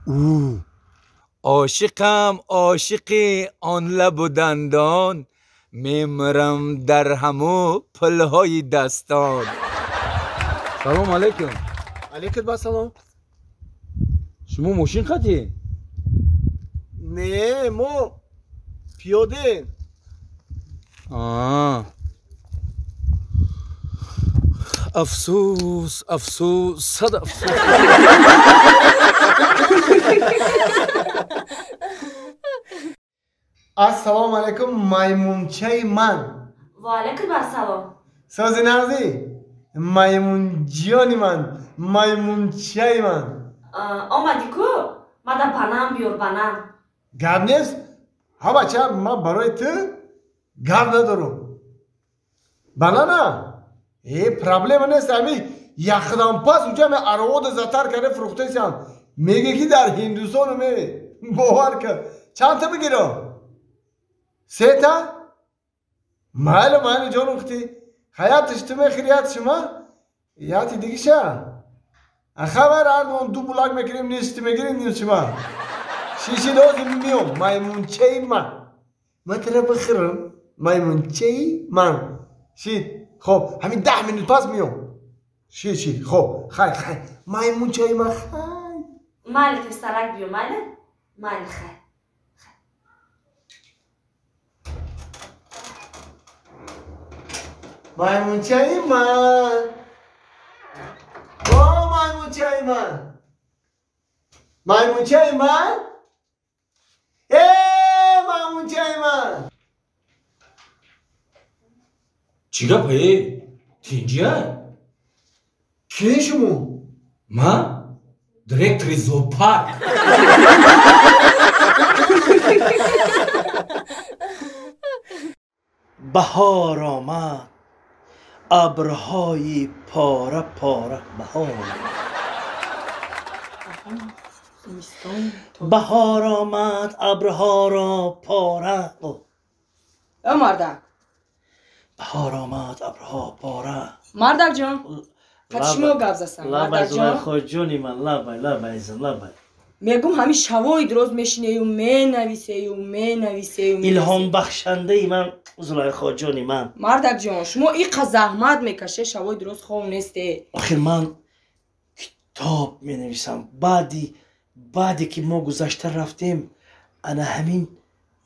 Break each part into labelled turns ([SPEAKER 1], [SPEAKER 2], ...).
[SPEAKER 1] او عاشقم عاشق آن لب و دندان، میمرم در همو پلهای دستان. سلام علیکم.
[SPEAKER 2] علیکم با سلام.
[SPEAKER 1] شما ماشین خطی؟
[SPEAKER 2] نه ما پیاده.
[SPEAKER 1] افسوس افسوس صد افسوس.
[SPEAKER 2] السلام علیکم میمونچه من.
[SPEAKER 3] و علیکم السلام.
[SPEAKER 2] سازی نرزی میمون جانی من، میمونچه من.
[SPEAKER 3] آمدی کو؟ مادا بانم بیار بانم.
[SPEAKER 2] گرد نیست؟ ها بچه من برای تو گرد ندارم. بنا نه پرابلم نیست. همی یخدان پس اونجا می ارود زتر کرده فروخته سیان میگه که در هندوستان می باور کرد. چند تا بگیرم؟ 3 تا؟ مال جان اختی حیاتش تو میخریات شما یاتی دیگه شا خبر اردوان 2 بلاک میکنیم نیست میگیریم نیست شما شیشی دوزی میمیوم میمونچه من تره بخیرم میمونچه من شید خب همین 10 منوت پس میوم شید خب خیلی میمونچه من خیلی
[SPEAKER 3] مالک استرک بیو مال خیلی
[SPEAKER 2] میمونچه من با میمونچه من میمونچه من میمونچه من
[SPEAKER 1] چی گپه؟ تینجیه؟
[SPEAKER 2] کی شما؟
[SPEAKER 1] من؟ دیرکتوری زوپارک.
[SPEAKER 4] بهار آمد ابرهای پاره پاره. بهار آمد ابرها را پاره.
[SPEAKER 5] مردک
[SPEAKER 4] بهار آمد ابرها پاره.
[SPEAKER 5] مردک جان قدشمو گفت زستم.
[SPEAKER 4] لبای زلیخا جونی من لبای
[SPEAKER 5] میگم همین شوای درست میشینه و مینویسه
[SPEAKER 4] الهام بخشنده ای من زلیخا جونی من.
[SPEAKER 5] مردک جان شما این قدر زحمت میکشه شوای درست خوب نیسته.
[SPEAKER 4] آخر من کتاب می نویسم. بعدی که ما گذشته رفتیم انا همین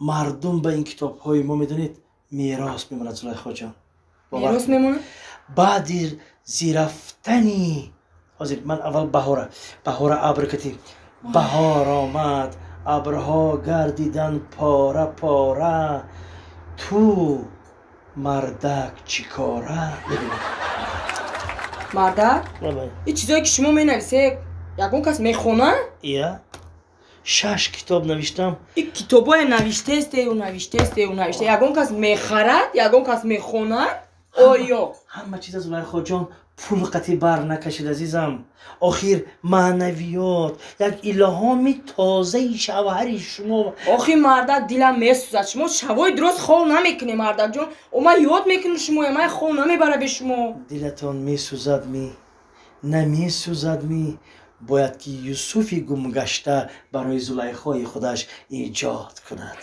[SPEAKER 4] مردم به این کتاب های ما میدونید میراث میمونه زلیخا جان.
[SPEAKER 5] میراث میمونه؟
[SPEAKER 4] بعدی زیرفتنی حاضر من اول بهار ابر کتیم. بهار آمد ابرها گردیدن پاره پاره. تو مردک چیکاره؟
[SPEAKER 5] مردک؟ این چیزایی که شما می نویسه یکون کس میخونه؟
[SPEAKER 4] یا 6 کتاب نوشتم.
[SPEAKER 5] این کتاب های نوشته است یکون کس میخرد یکون کس میخونه. آیا
[SPEAKER 4] همه چیز از زلیخا جان پول قطعی بر نکشید عزیزم. آخر معنویات یک الهامی تازه شوهر شما.
[SPEAKER 5] آخی مردک دلم میسوزد. شما شوای درست خوب نمیکنی مردک جان. او من یاد میکنم شما من خوب نمیبره به شما.
[SPEAKER 4] دلتان میسوزد نمیسوزد باید که یوسفی گم گشته برای زلیخای خودش ایجاد کند.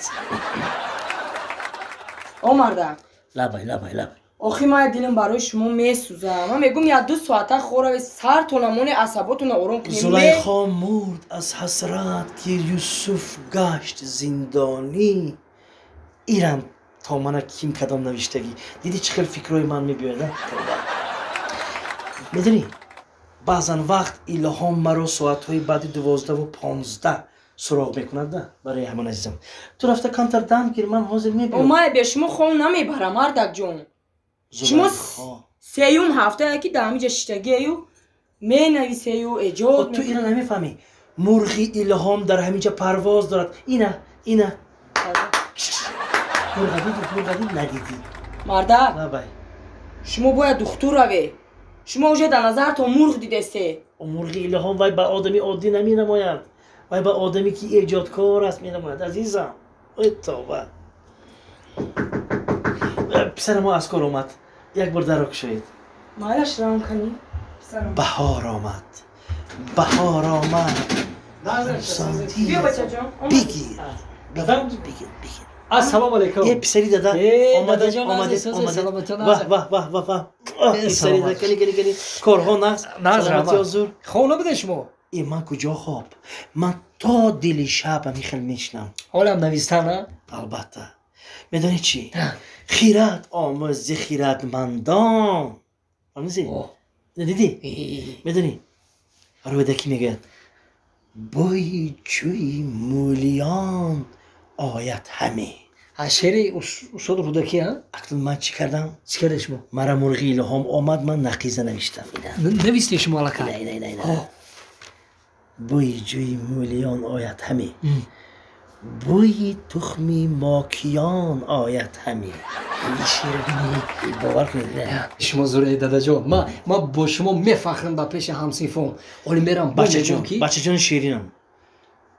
[SPEAKER 5] او مردک
[SPEAKER 4] لبای
[SPEAKER 5] آخی من دلم برای شما میسوزم. من میگم یک 2 ساعته خوره سر تونمون عصباتون آروم کنیم.
[SPEAKER 4] زلیخا مرد از حسرت که یوسف گشت زندانی. ایرم تا من کیم کدام نوشتگی دیدی چه خیلی فکرهای من میبیاده. میدونی بعضا وقت الهام مرا ساعتهای بعد 12 و 15 سراغ میکند برای همان عزیزم. تو رفته کانتر دم گیر من حاضر میبینم.
[SPEAKER 5] اومای به شما خوب نمیبرم مردک جون. شما 3 هفته یکی دامی جشتگی ایو می نویسه ایو ایجاد.
[SPEAKER 4] تو اینا نمیفهمی مرغی الهام در همینجا پرواز دارد. اینه مرغی ندیدی
[SPEAKER 5] مردک
[SPEAKER 4] لبای
[SPEAKER 5] شما باید دختر روی. شما اوجه در نظر تا مرغ دیده سه.
[SPEAKER 4] مرغی الهام وای به آدمی عادی نمی نماید. وای به آدمی که ایجادکار است می نماید عزیزم. ای توبه پسر ما از کار اومد. یک بار در شوید
[SPEAKER 5] مالش رام کنی.
[SPEAKER 4] بهار آمد
[SPEAKER 5] بیا بچه جون
[SPEAKER 4] بگیر
[SPEAKER 6] دادم
[SPEAKER 4] بگیر
[SPEAKER 6] السلام علیکم
[SPEAKER 4] ای پسری دادا
[SPEAKER 6] ای،
[SPEAKER 4] آمده
[SPEAKER 6] دادا جان،
[SPEAKER 4] آمده
[SPEAKER 6] عزیز،
[SPEAKER 4] آمده
[SPEAKER 6] سلامتون،
[SPEAKER 4] واه
[SPEAKER 6] عزیز.
[SPEAKER 4] واه واه واه واه پسری دادا کلی کارها نقص
[SPEAKER 6] نقص
[SPEAKER 4] سلامتی
[SPEAKER 6] رحمت.
[SPEAKER 4] حضور
[SPEAKER 6] خونه بده شما
[SPEAKER 4] ای من کجا خواب من تا دل شب همی خیلی میشنم
[SPEAKER 6] حالم نویستن نه
[SPEAKER 4] البته میدونی چی خیرت آموز خیرتمندان آموزی دیدی میدونی رویدکی میگه بای جوی مولیان آیت همه
[SPEAKER 6] شعر استاد رودکی ها
[SPEAKER 4] اکنون من چی کردم؟
[SPEAKER 6] چی کرده شما
[SPEAKER 4] مرا مرغی لحام آمد من نقیزه نوشتم اینه
[SPEAKER 6] نویستی شما الکا
[SPEAKER 4] نه بوی جوی مولیان آیت همه بوی تخمی ماکیان آیت همه این شیر بینی باور کنید نه
[SPEAKER 6] شما زوره دادا جان ما با شما میفخرم با پیش همسیفم ولی میرم با
[SPEAKER 4] بچه
[SPEAKER 6] میگم
[SPEAKER 4] جان
[SPEAKER 6] که
[SPEAKER 4] بچه جان شیرینم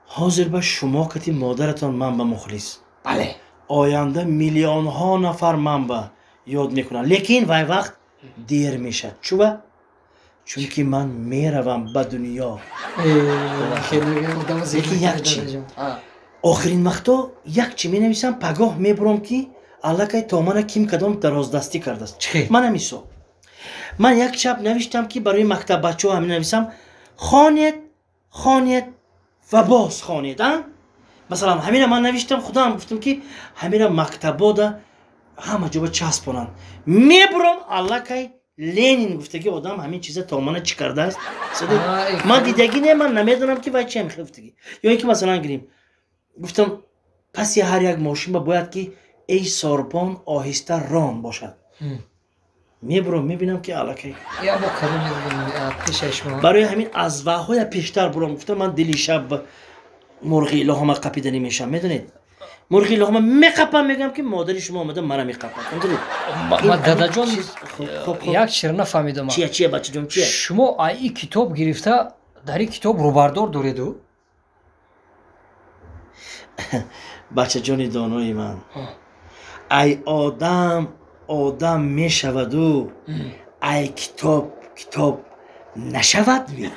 [SPEAKER 4] حاضر به شما کتی مادرتان من به مخلص
[SPEAKER 6] بله
[SPEAKER 4] آینده میلیون ها نفر من به یاد میکنن لیکن وای وقت دیر میشه چوبه چون که من میروم به دنیا
[SPEAKER 6] خیلی میگم
[SPEAKER 4] لیکن یک چی آخرین وقتا یک چی می نویسم پگاه میبرم که الله که تا من کیم کدام دراز دستی کرده است
[SPEAKER 6] چی؟
[SPEAKER 4] من همیسو من یک شب نوشتم که برای مکتب بچه ها همین نویسم خانید و باز خانید مثلا همین من نوشتم خدا هم گفتم که همین مکتبا دا همه جا با چسبونن میبرم الله که لینین گفته که آدم همین چیزا تا من چی کرده است من دیدگی نه من نمیدونم که وای چی میخفتگی یا اینکه مثلا گیریم گفتم پس هر یک ماشین باید که ای ساربان آهسته ران باشد میبرم میبینم که علاکه
[SPEAKER 6] یا با کدوم پیش شما
[SPEAKER 4] برای همین از وحای پیشتر برام گفتم من دلی شب مرغی لحمه قپیدنی میشم میدونید مرغی لحمه میقپم میگم که مادری شما آمده منو میقپم میدونید
[SPEAKER 6] ما دادا جان
[SPEAKER 4] خب.
[SPEAKER 6] یک شعر نفهمیدم
[SPEAKER 4] چیه بچه جون چیه
[SPEAKER 6] شما ای کتاب گرفته در این کتاب روبردار دارید
[SPEAKER 4] بچه جان دانای من ای آدم می شود و ای کتاب نشود می